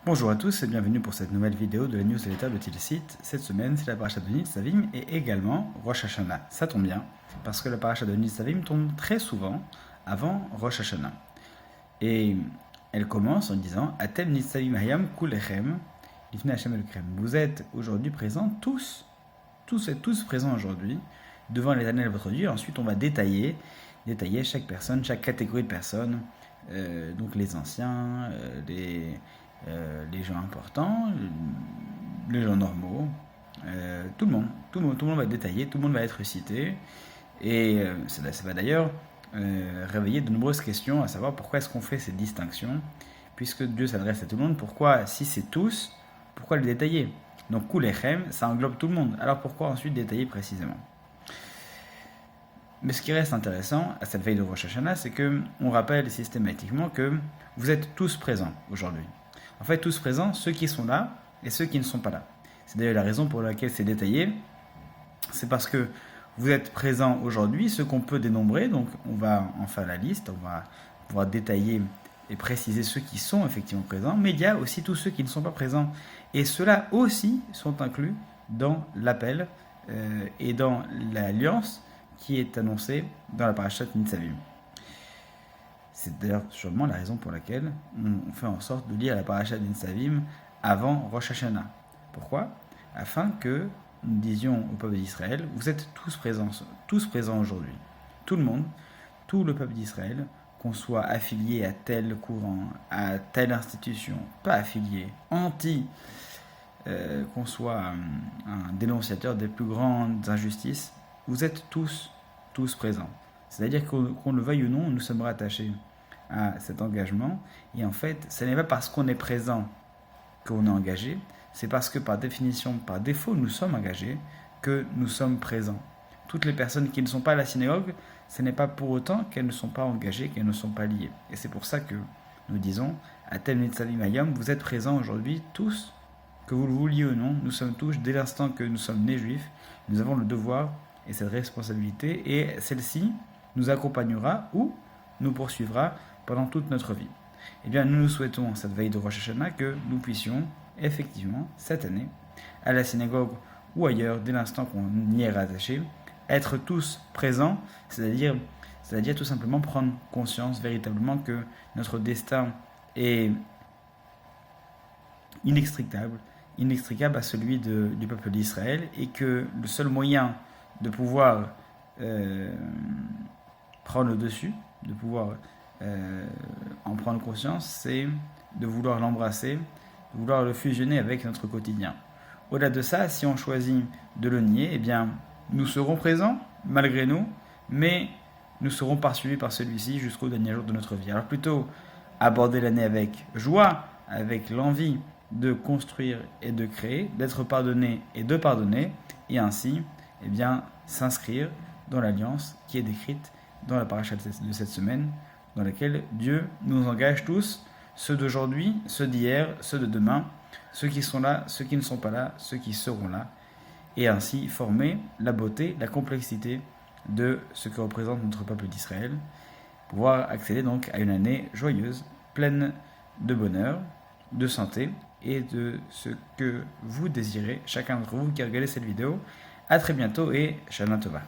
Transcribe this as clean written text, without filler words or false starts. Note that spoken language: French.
Bonjour à tous et bienvenue pour cette nouvelle vidéo de la newsletter de Tilsit. Cette semaine, c'est la paracha de Nitzavim et également Rosh Hashanah. Ça tombe bien, parce que la paracha de Nitzavim tombe très souvent avant Rosh Hashanah. Et elle commence en disant « Atem Nitzavim hayam kulechem, lifnei Hashem elokeichem » Vous êtes aujourd'hui présents tous présents aujourd'hui, devant l'Éternel de votre Dieu. Ensuite, on va détailler chaque personne, chaque catégorie de personnes, donc les anciens, les gens importants, les gens normaux, tout le monde va être détaillé, tout le monde va être cité, et ça va d'ailleurs réveiller de nombreuses questions, à savoir pourquoi est-ce qu'on fait cette distinction, puisque Dieu s'adresse à tout le monde, pourquoi, si c'est tous, pourquoi le détailler? Donc Kulechem, ça englobe tout le monde, alors pourquoi ensuite détailler précisément? Mais ce qui reste intéressant à cette veille de Rosh Hashanah, c'est qu'on rappelle systématiquement que vous êtes tous présents aujourd'hui. En fait, tous présents, ceux qui sont là et ceux qui ne sont pas là. C'est d'ailleurs la raison pour laquelle c'est détaillé. C'est parce que vous êtes présents aujourd'hui, ceux qu'on peut dénombrer, donc on va en faire la liste, on va pouvoir détailler et préciser ceux qui sont effectivement présents, mais il y a aussi tous ceux qui ne sont pas présents. Et ceux-là aussi sont inclus dans l'appel et dans l'alliance qui est annoncée dans la parashat Nitzavim. C'est d'ailleurs sûrement la raison pour laquelle on fait en sorte de lire la parashat Nitzavim avant Rosh Hashanah. Pourquoi? Afin que nous disions au peuple d'Israël, vous êtes tous présents aujourd'hui. Tout le monde, tout le peuple d'Israël, qu'on soit affilié à tel courant, à telle institution, pas affilié, qu'on soit un dénonciateur des plus grandes injustices, vous êtes tous présents. C'est-à-dire qu'on le veuille ou non, nous sommes rattachés à cet engagement. Et en fait, ce n'est pas parce qu'on est présent qu'on est engagé, c'est parce que par définition, par défaut, nous sommes engagés, que nous sommes présents. Toutes les personnes qui ne sont pas à la synagogue, ce n'est pas pour autant qu'elles ne sont pas engagées, qu'elles ne sont pas liées. Et c'est pour ça que nous disons, Atem Nitzavim hayam, vous êtes présents aujourd'hui tous, que vous le vouliez ou non, nous sommes tous, dès l'instant que nous sommes nés juifs, nous avons le devoir et cette responsabilité, et celle-ci nous accompagnera ou nous poursuivra pendant toute notre vie. Eh bien, nous souhaitons, cette veille de Rosh Hashanah, que nous puissions, effectivement, cette année, à la synagogue ou ailleurs, dès l'instant qu'on y est rattaché, être tous présents, c'est-à-dire tout simplement prendre conscience véritablement que notre destin est inextricable à celui du peuple d'Israël, et que le seul moyen de pouvoir prendre le dessus, de pouvoir en prendre conscience, c'est de vouloir l'embrasser, de vouloir le fusionner avec notre quotidien. Au-delà de ça, si on choisit de le nier, eh bien, nous serons présents, malgré nous, mais nous serons poursuivis par celui-ci jusqu'au dernier jour de notre vie. Alors plutôt aborder l'année avec joie, avec l'envie de construire et de créer, d'être pardonné et de pardonner, et ainsi, eh bien, s'inscrire dans l'alliance qui est décrite dans la paracha de cette semaine, dans laquelle Dieu nous engage tous, ceux d'aujourd'hui, ceux d'hier, ceux de demain, ceux qui sont là, ceux qui ne sont pas là, ceux qui seront là, et ainsi former la beauté, la complexité de ce que représente notre peuple d'Israël, pouvoir accéder donc à une année joyeuse, pleine de bonheur, de santé et de ce que vous désirez, chacun d'entre vous qui regardez cette vidéo. À très bientôt et Shana Tova.